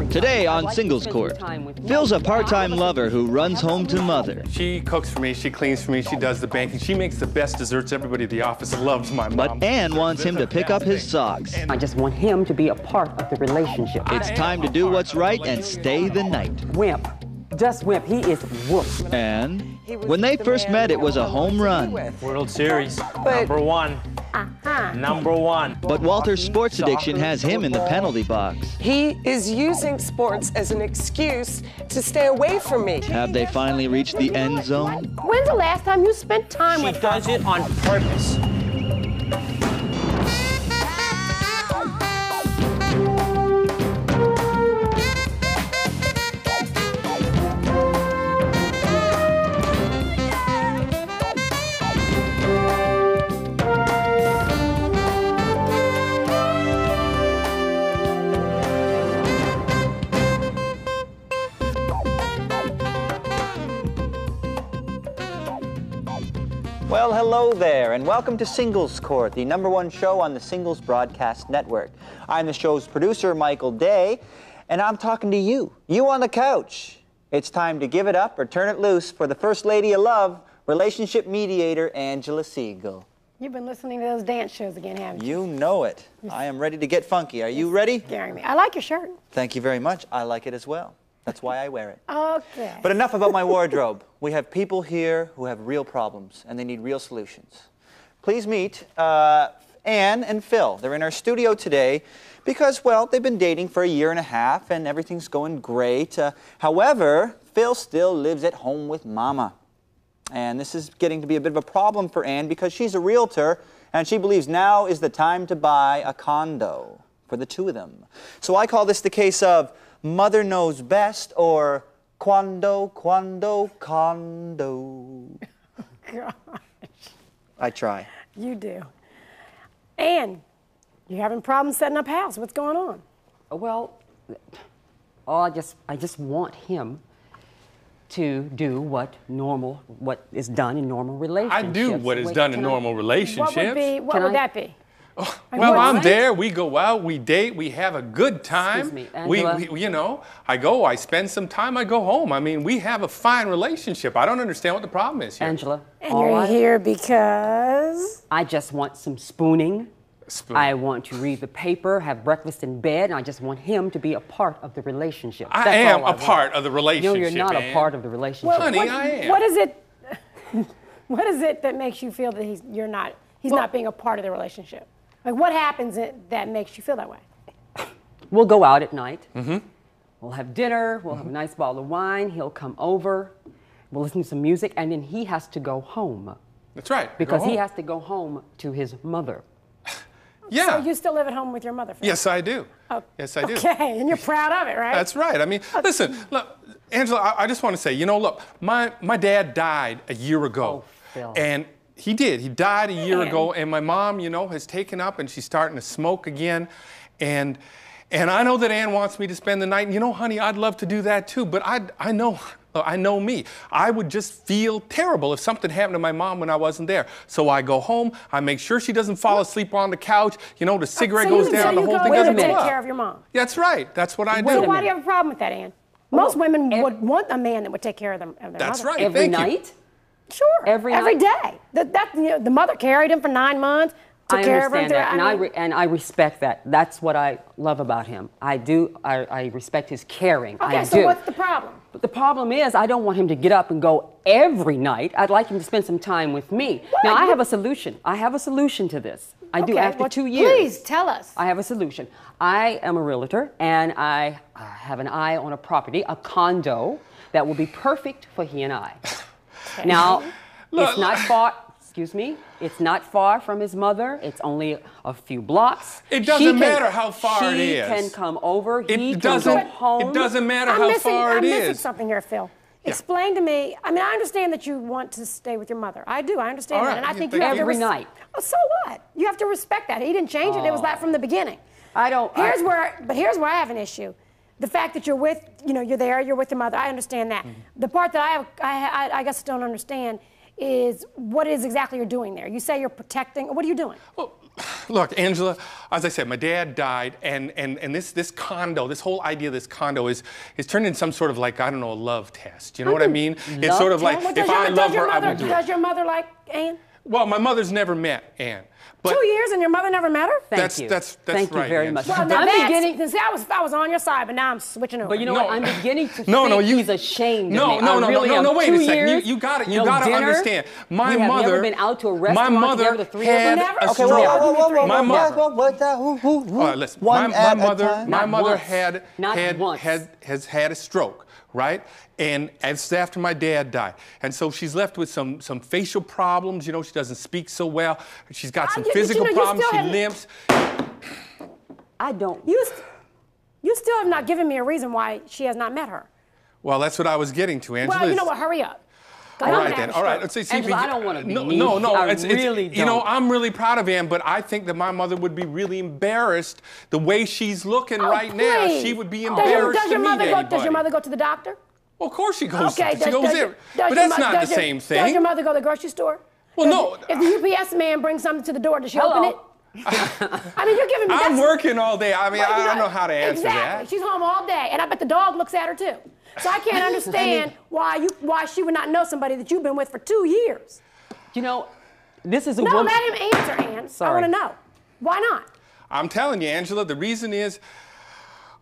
Today on Singles Court, Phil's a part-time lover who runs home to mother. She cooks for me, she cleans for me, she does the banking, she makes the best desserts. Everybody at the office loves my mom. But Ann wants him to pick up his socks. I just want him to be a part of the relationship. It's time to do what's right and stay the night. Wimp. Just wimp. He is whoop. And when they first met, it was a home run. World Series, number one. Number one. But Walter's sports addiction has him in the penalty box. He is using sports as an excuse to stay away from me. Have they finally reached the end zone? When's the last time you spent time with her? She does it on purpose. Well, hello there, and welcome to Singles Court, the #1 show on the Singles Broadcast Network. I'm the show's producer, Michael Day, and I'm talking to you on the couch. It's time to give it up or turn it loose for the First Lady of Love, relationship mediator, Angela Siegel. You've been listening to those dance shows again, haven't you? You know it. I am ready to get funky. Are you ready? Scaring me. I like your shirt. Thank you very much. I like it as well. That's why I wear it. Okay. But enough about my wardrobe. We have people here who have real problems, and they need real solutions. Please meet Ann and Phil. They're in our studio today because, well, they've been dating for a year and a half, and everything's going great. However, Phil still lives at home with Mama. And this is getting to be a bit of a problem for Ann because she's a realtor, and she believes now is the time to buy a condo for the two of them. So I call this the case of Mother Knows Best, or Quando, Condo. Gosh. I try. You do. Ann, you're having problems setting up house. What's going on? Well, I just want him to do what is done in normal relationships. I do what is done in normal relationships. What would that be? Well, I'm there. We go out, we date, we have a good time. Excuse me, Angela. We you know, I spend some time, I go home. I mean, we have a fine relationship. I don't understand what the problem is here. Angela. And you're here because? I just want some spooning. I want to read the paper, have breakfast in bed, and I just want him to be a part of the relationship. I am a part of the relationship. No, you're not a part of the relationship. Well, honey, I am. What is it? What is it that makes you feel that he's not being a part of the relationship? Like, what happens that makes you feel that way? We'll go out at night. Mm-hmm. We'll have dinner. We'll have a nice bottle of wine. He'll come over. We'll listen to some music, and then he has to go home. That's right. Because he has to go home to his mother. Yeah. So you still live at home with your mother? Yes, I do. Oh, yes, I do. Okay, and you're proud of it, right? That's right. I mean, listen, look, Angela, I just want to say, you know, look, my dad died a year ago. Oh, Phil. And he did. He died a year ago, and my mom, you know, has taken up, and she's starting to smoke again. And I know that Ann wants me to spend the night, and you know, honey, I'd love to do that too, but I know me. I would just feel terrible if something happened to my mom when I wasn't there. So I go home, I make sure she doesn't fall asleep on the couch, you know, the cigarette goes down, the whole thing doesn't take go up. care of your mom. That's right. That's what I do. So why do you have a problem with that, Ann? Most women would want a man that would take care of their That's mother. right. Every night? Sure. Every day. The mother carried him for 9 months. Took care of him. I understand that, and I respect that. That's what I love about him. I do. I respect his caring. Okay, so what's the problem? But the problem is, I don't want him to get up and go every night. I'd like him to spend some time with me. What? Now, I have a solution. I have a solution to this. I do after 2 years. Please tell us. I have a solution. I am a realtor, and I have an eye on a property, a condo, that will be perfect for he and I. Okay. Now, it's not far. Excuse me. It's not far from his mother. It's only a few blocks. It doesn't matter how far it is. She can come over. He can go home. It doesn't matter how far it is. I'm missing something here, Phil. Yeah. Explain to me. I mean, I understand that you want to stay with your mother. I do. I understand that, and I think you have every night. Oh, so what? You have to respect that. He didn't change it. It was that from the beginning. I don't. Here's where I have an issue. The fact that you're there, you're with your mother. I understand that. Mm-hmm. The part that I guess don't understand is what it is exactly you're doing there. You say you're protecting. What are you doing? Well, Look, Angela, as I said, my dad died, and this condo, this whole idea of this condo is turned into some sort of like, I don't know, a love test. You know what I mean? It's sort of like, if I love her, I will do it. Does your mother like Ann? Well, my mother's never met Ann. But 2 years and your mother never met her? That's right. Thank you very much. Well, now I'm beginning. See, I was on your side, but now I'm switching over. But you know what? I'm beginning to think he's ashamed of me. No, wait a second. You got to understand. My mother. We have never been out to a restaurant together, the three of us. Had a Okay, stroke. my mother. Listen, One my mother has had a stroke, right? And it's after my dad died. And so she's left with some facial problems. You know, she doesn't speak so well. She's got some physical problems. She limps. I don't. You still have not given me a reason why she has not met her. Well, that's what I was getting to, Angela. Well, you know what? Hurry up. All right, then. All right. Let's see. Angela, I don't want to be mean. No. I really don't. You know, I'm really proud of Ann, but I think that my mother would be really embarrassed the way she's looking right now. She would be embarrassed to meet anybody. Does your mother go to the doctor? Well, of course she goes. Okay, she goes there. But that's not the same thing. Does your mother go to the grocery store? Well, no. If the UPS man brings something to the door, does she open it? I mean, you're giving me. I'm working all day. I mean, I don't know how to answer exactly. that. She's home all day, and I bet the dog looks at her too. So I can't understand why she would not know somebody that you've been with for 2 years. You know, this is a No, woman. let him answer, Ann. Sorry. I want to know. Why not? I'm telling you, Angela, the reason is,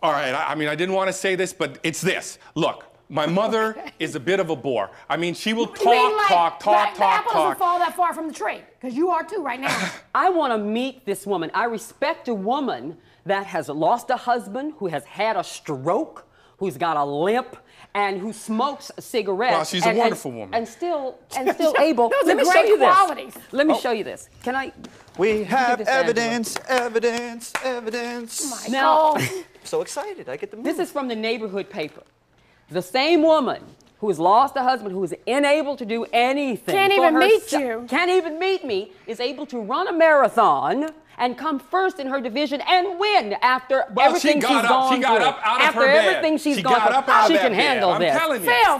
all right, I mean, I didn't want to say this, but it's this. Look, my mother is a bit of a bore. I mean, she will talk. The apple doesn't fall that far from the tree, because you are too right now. I want to meet this woman. I respect a woman that has lost a husband, who has had a stroke, who's got a limp, and who smokes a cigarette. Well, she's a wonderful woman. And still able. Those Let are me show great you qualities. this. Let me show you this. Can I? We have this, evidence. Oh my Now, God. I'm so excited. I get to move. this is from the neighborhood paper. The same woman who has lost a husband, who is unable to do anything. Can't for even meet herself, you. Can't even meet me, is able to run a marathon and come first in her division and win after everything she's gone through. She got up out of after her bed. everything she's she gone got through. up out She of can that bed. handle I'm this. telling you. Phil.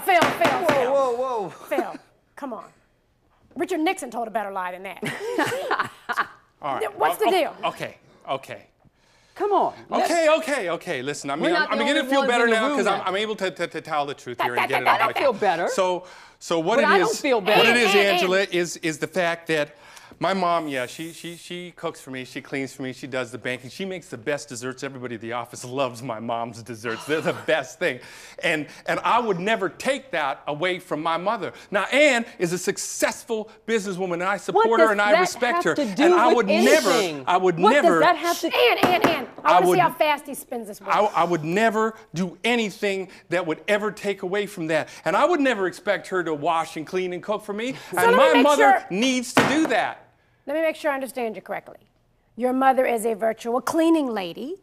Whoa. Phil, come on. Richard Nixon told a better lie than that. All right. What's the deal? Okay. Come on. Okay. Listen, I mean, I'm beginning to feel better now because I'm able to tell the truth here and get it out. I don't feel better. So what But it is? I don't feel better. What it is, Angela, is the fact that my mom, she cooks for me, she cleans for me, she does the banking, she makes the best desserts. Everybody at the office loves my mom's desserts. They're the best thing. And I would never take that away from my mother. Now, Ann is a successful businesswoman, and I support her and I respect her. And I would never. What does that have to? Ann, I want to see how fast he spins this wheel. I would never do anything that would ever take away from that. And I would never expect her to wash and clean and cook for me. And my mother needs to do that. Let me make sure I understand you correctly. Your mother is a virtual cleaning lady,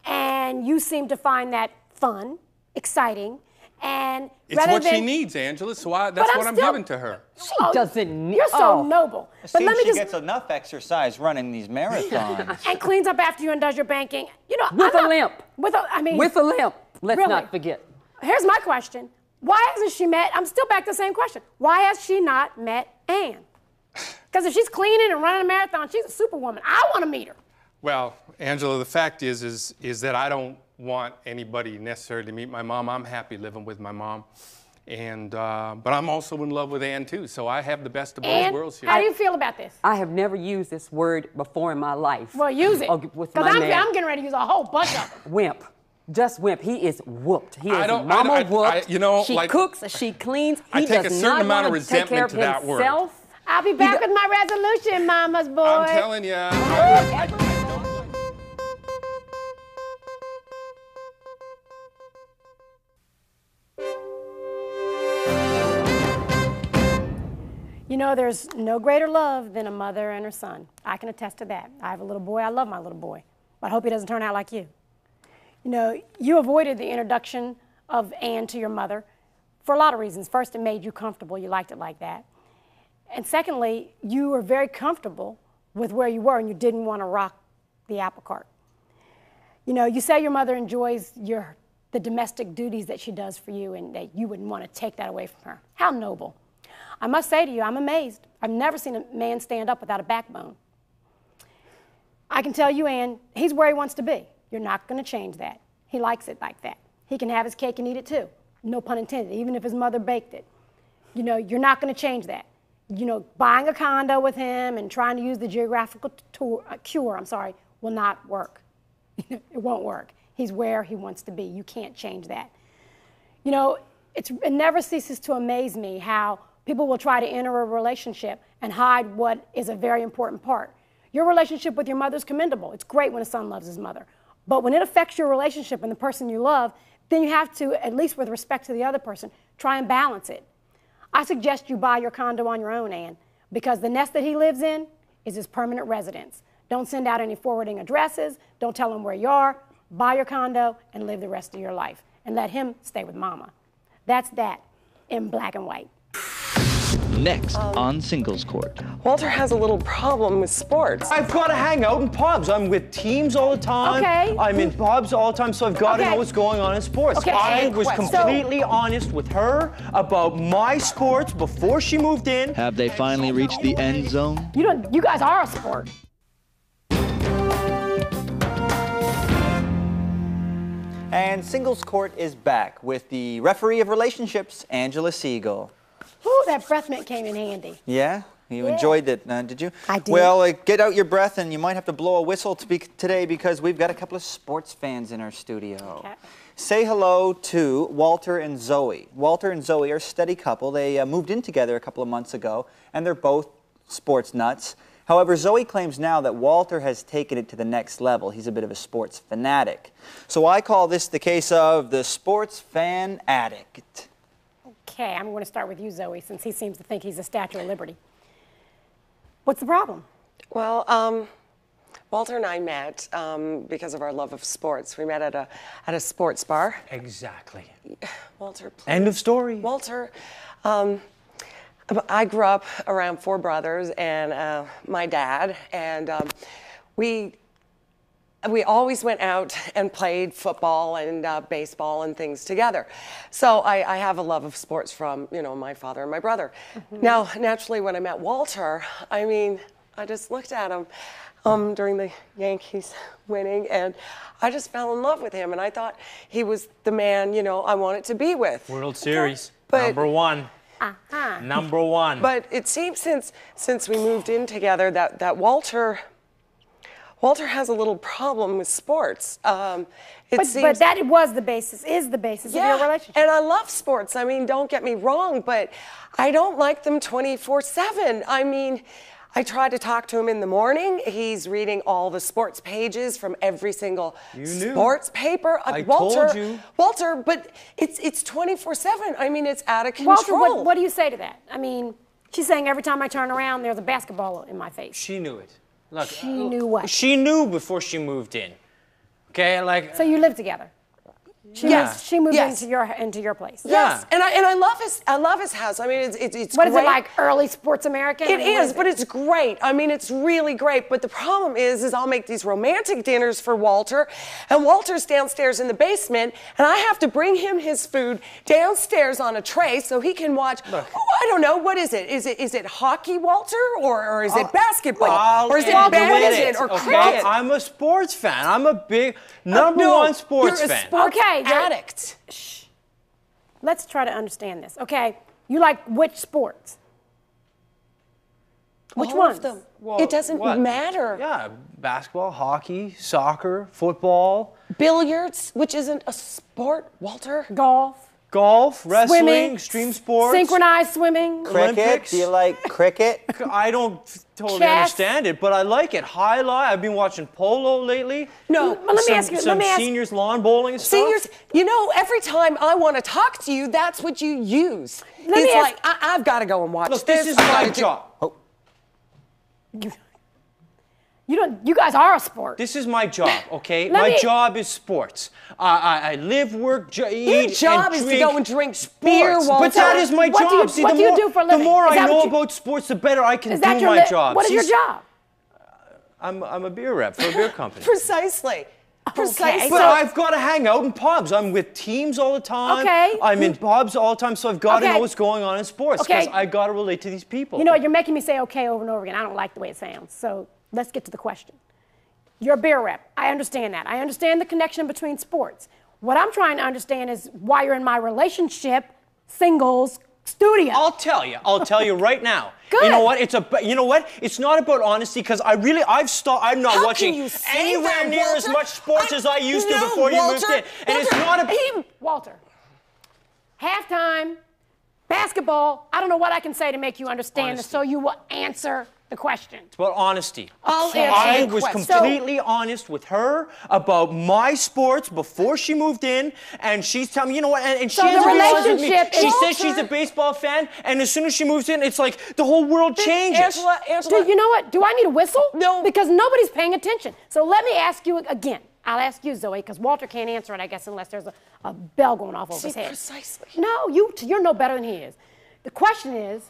and you seem to find that fun, exciting, and it's what she needs, Angela, so that's what I'm giving to her. She doesn't need. You're so noble. But let me she gets enough exercise running these marathons. And cleans up after you and does your banking. You know, with a limp. With a limp. Let's not forget. Here's my question. Why hasn't she met? I'm still back to the same question. Why has she not met Ann? Because if she's cleaning and running a marathon, she's a superwoman. I want to meet her. Well, Angela, the fact is that I don't want anybody necessarily to meet my mom. I'm happy living with my mom. And, but I'm also in love with Ann, too, so I have the best of both worlds here. How do you feel about this? I have never used this word before in my life. Well, use it. Because I'm getting ready to use a whole bunch of them. Wimp. Just wimp. He is whooped. He is mama whooped. She cooks, she cleans. I take a certain amount of resentment to that word. I'll be back with my resolution, mama's boy. I'm telling you. You know, there's no greater love than a mother and her son. I can attest to that. I have a little boy. I love my little boy. But I hope he doesn't turn out like you. You know, you avoided the introduction of Ann to your mother for a lot of reasons. First, it made you comfortable. You liked it like that. And secondly, you were very comfortable with where you were and you didn't want to rock the apple cart. You know, you say your mother enjoys the domestic duties that she does for you and that you wouldn't want to take that away from her. How noble. I must say to you, I'm amazed. I've never seen a man stand up without a backbone. I can tell you, Ann, he's where he wants to be. You're not going to change that. He likes it like that. He can have his cake and eat it too. No pun intended, even if his mother baked it. You know, you're not going to change that. You know, buying a condo with him and trying to use the geographical cure, will not work. It won't work. He's where he wants to be. You can't change that. You know, it never ceases to amaze me how people will try to enter a relationship and hide what is a very important part. Your relationship with your mother is commendable. It's great when a son loves his mother. But when it affects your relationship and the person you love, then you have to, at least with respect to the other person, try and balance it. I suggest you buy your condo on your own, Ann, because the nest that he lives in is his permanent residence. Don't send out any forwarding addresses. Don't tell him where you are. Buy your condo and live the rest of your life. And let him stay with Mama. That's that in black and white. Next on Singles Court. Walter has a little problem with sports. I've got to hang out in pubs. I'm with teams all the time. Okay. I'm in pubs all the time, so I've got to know what's going on in sports. Okay. I was completely honest with her about my sports before she moved in. Have they finally reached the end zone? You guys are a sport. And Singles Court is back with the referee of relationships, Angela Siegel. Ooh, that breath mint came in handy. Yeah? You enjoyed it, did you? I did. Well, get out your breath, and you might have to blow a whistle today because we've got a couple of sports fans in our studio. Okay. Say hello to Walter and Zoe. Walter and Zoe are a steady couple. They moved in together a couple of months ago, and they're both sports nuts. However, Zoe claims now that Walter has taken it to the next level. He's a bit of a sports fanatic. So I call this the case of the sports fan addict. Okay, I'm going to start with you, Zoe, since he seems to think he's a Statue of Liberty. What's the problem? Well, Walter and I met because of our love of sports. We met at a sports bar. Exactly. Walter, please. End of story. Walter, I grew up around 4 brothers and my dad, and we always went out and played football and baseball and things together. So I have a love of sports from, you know, my father and my brother. Mm-hmm. Now, naturally, when I met Walter, I mean, I just looked at him during the Yankees winning, and I just fell in love with him, and I thought he was the man, you know, I wanted to be with. World Series, But- #1. #1. But it seems since we moved in together that Walter has a little problem with sports. But that is the basis of your relationship. And I love sports. I mean, don't get me wrong, but I don't like them 24/7. I mean, I try to talk to him in the morning. He's reading all the sports pages from every single sports paper. I Walter, told you. Walter, but it's 24/7. I mean, it's out of control. Walter, what do you say to that? I mean, she's saying every time I turn around, there's a basketball in my face. She knew it. Look, She knew what? She knew before she moved in. Okay, like. So you live together. She moved Yes. into your place. Yes, and I love his house. I mean, it's What great. is it like? Early Sports American? It is, but it's great. I mean, it's really great. But the problem is I'll make these romantic dinners for Walter, and Walter's downstairs in the basement, and I have to bring him his food downstairs on a tray so he can watch. Look. Oh, I don't know. What is it? Is it hockey, Walter, or is it basketball, or is it badminton, or cricket? I'm a sports fan. I'm a big #1 sports you're a fan. sports Okay, addict. Shh. Let's try to understand this. Okay, you like which sports? Which All ones? of them. Well, It doesn't what? matter. Yeah, basketball, hockey, soccer, football, Billiards, which isn't a sport, Walter. Golf, golf, wrestling, swimming, extreme sports. synchronized swimming. Cricket? Olympics. Do you like cricket? I don't totally Chess. understand it, but I like it. Highlight. I've been watching polo lately. No, But let me ask you. Some seniors lawn bowling and stuff. Seniors, you know, every time I want to talk to you, that's what you use. Let me It's ask- like, I've got to go and watch Look, this. this is I my gotta do- job. You guys are a sport. This is my job, okay? Let My me- job is sports. I live, work, Your eat, job and is to drink go and drink beer, sports. Walter. But that is my What do job. you- See, what the do you more, do for a the living? more Is I that know what you- about sports, the better I can Is that do your my job. What is See, your job? I'm a beer rep for a beer company. Precisely. Precisely. But So- I've got to hang out in pubs. I'm with teams all the time. Okay. I'm in pubs all the time, so I've got to Okay. know what's going on in sports because Okay. I got to relate to these people. You know what? You're making me say okay over and over again. I don't like the way it sounds. So let's get to the question. You're a beer rep. I understand that. I understand the connection between sports. What I'm trying to understand is why you're in my relationship, singles, studio. I'll tell you right now. Good. You know what? It's not about honesty because I'm not How watching can you say anywhere that, near as Walter? much sports as I used to No, before you moved Walter. in. And it's not a... Walter, halftime, basketball, I don't know what I can say to make you understand this, so you will answer the question. It's about honesty. I I was completely honest with her about my sports before she moved in, and she's telling me, you know what, and So she has the to be honest with me. relationship She is- says she's a baseball fan, and as soon as she moves in, it's like the whole world changes. Angela, You know what? Do I need a whistle? No. Because nobody's paying attention. So let me ask you again. I'll ask you, Zoe, because Walter can't answer it, I guess, unless there's a bell going off over his head. Precisely. No, you're no better than he is. The question is,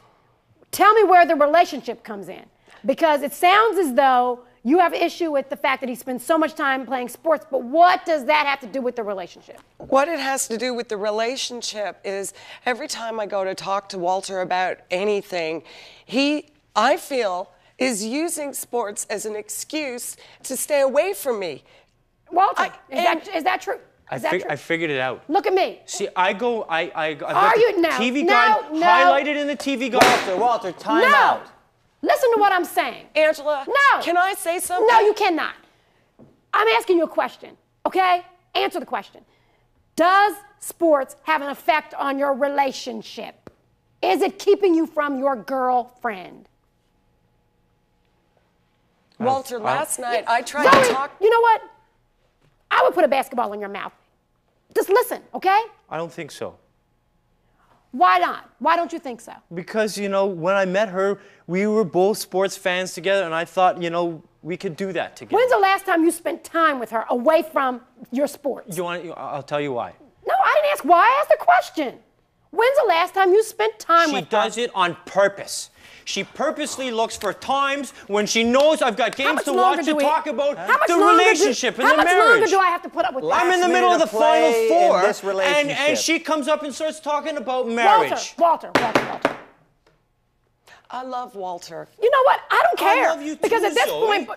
tell me where the relationship comes in. Because it sounds as though you have issue with the fact that he spends so much time playing sports, but what does that have to do with the relationship? What it has to do with the relationship is every time I go to talk to Walter about anything, I feel, is using sports as an excuse to stay away from me. Walter, is that true? I figured it out. Look at me. See, I've got Are the you no, TV no, guide no. highlighted in the TV guide. Walter, time No. out. Listen to what I'm saying. Angela, No. can I say something? No, you cannot. I'm asking you a question, okay? Answer the question. Does sports have an effect on your relationship? Is it keeping you from your girlfriend? Walter, last night I tried Zoe, to talk. you know what? I would put a basketball in your mouth. Just listen, okay? I don't think so. Why not? Why don't you think so? Because, you know, when I met her, we were both sports fans together, and I thought, you know, we could do that together. When's the last time you spent time with her away from your sports? I'll tell you why. No, I didn't ask why. I asked the question. When's the last time you spent time with her? She does it on purpose. She purposely looks for times when she knows I've got games to watch to talk about the relationship and the marriage. How much longer do I have to put up with that? I'm in the middle of the Final Four, and relationship. she comes up and starts talking about marriage. Walter. I love Walter. You know what? I don't care. love you too, because at this Zoe. point,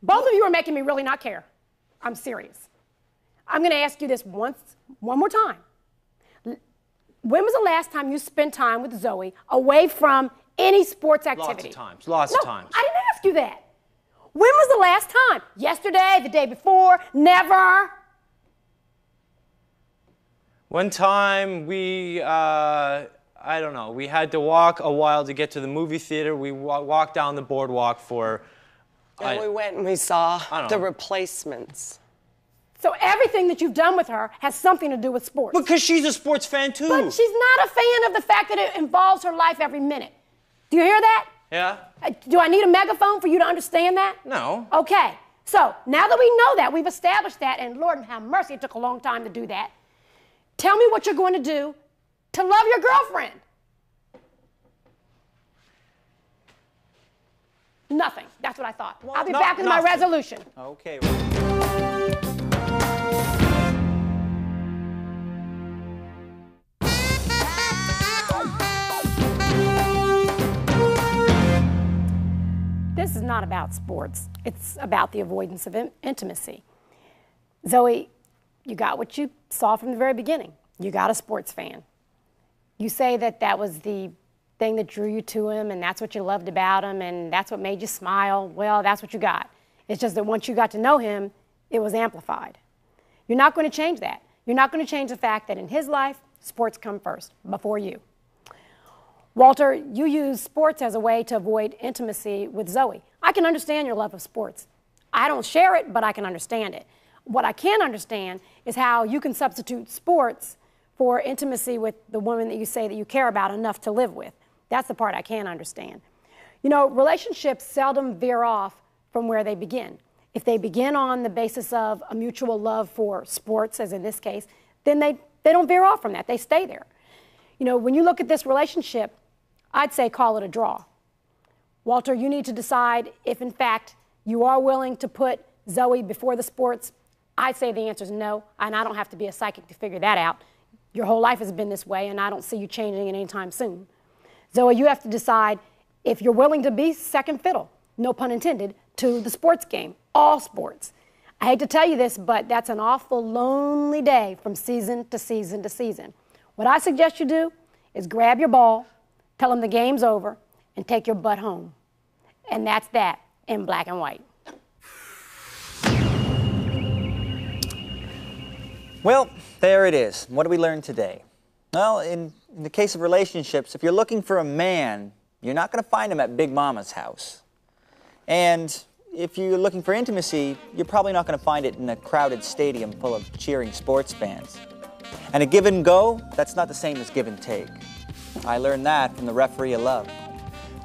both of you are making me really not care. I'm serious. I'm going to ask you this one more time. When was the last time you spent time with Zoe away from any sports activity? Lots of times. I didn't ask you that. When was the last time? Yesterday, the day before, never? One time we, I don't know, we had to walk a while to get to the movie theater. We walked down the boardwalk for... And we went and we saw The Replacements. So everything that you've done with her has something to do with sports. Because she's a sports fan too. But she's not a fan of the fact that it involves her life every minute. Do you hear that? Yeah? Do I need a megaphone for you to understand that? No. Okay. So now that we know that, we've established that, and Lord have mercy, it took a long time to do that. Tell me what you're going to do to love your girlfriend. Nothing. That's what I thought. I'll be back with my resolution. Okay. This is not about sports. It's about the avoidance of intimacy. Zoe, you got what you saw from the very beginning. You got a sports fan. You say that that was the thing that drew you to him, and that's what you loved about him, and that's what made you smile. Well, that's what you got. It's just that once you got to know him, it was amplified. You're not going to change that. You're not going to change the fact that in his life, sports come first, before you. Walter, you use sports as a way to avoid intimacy with Zoe. I can understand your love of sports. I don't share it, but I can understand it. What I can understand is how you can substitute sports for intimacy with the woman that you say that you care about enough to live with. That's the part I can understand. You know, relationships seldom veer off from where they begin. If they begin on the basis of a mutual love for sports, as in this case, then they don't veer off from that. They stay there. You know, when you look at this relationship, I'd say call it a draw. Walter, you need to decide if, in fact, you are willing to put Zoe before the sports. I'd say the answer is no, and I don't have to be a psychic to figure that out. Your whole life has been this way, and I don't see you changing it anytime soon. Zoe, you have to decide if you're willing to be second fiddle, no pun intended, to the sports game, all sports. I hate to tell you this, but that's an awful lonely day from season to season to season. What I suggest you do is grab your ball, tell them the game's over, and take your butt home. And that's that in black and white. Well, there it is. What did we learn today? Well, in the case of relationships, if you're looking for a man, you're not going to find him at Big Mama's house. And if you're looking for intimacy, you're probably not going to find it in a crowded stadium full of cheering sports fans. And a give and go, that's not the same as give and take. I learned that from the referee of love.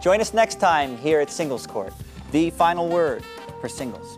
Join us next time here at Singles Court, the final word for singles.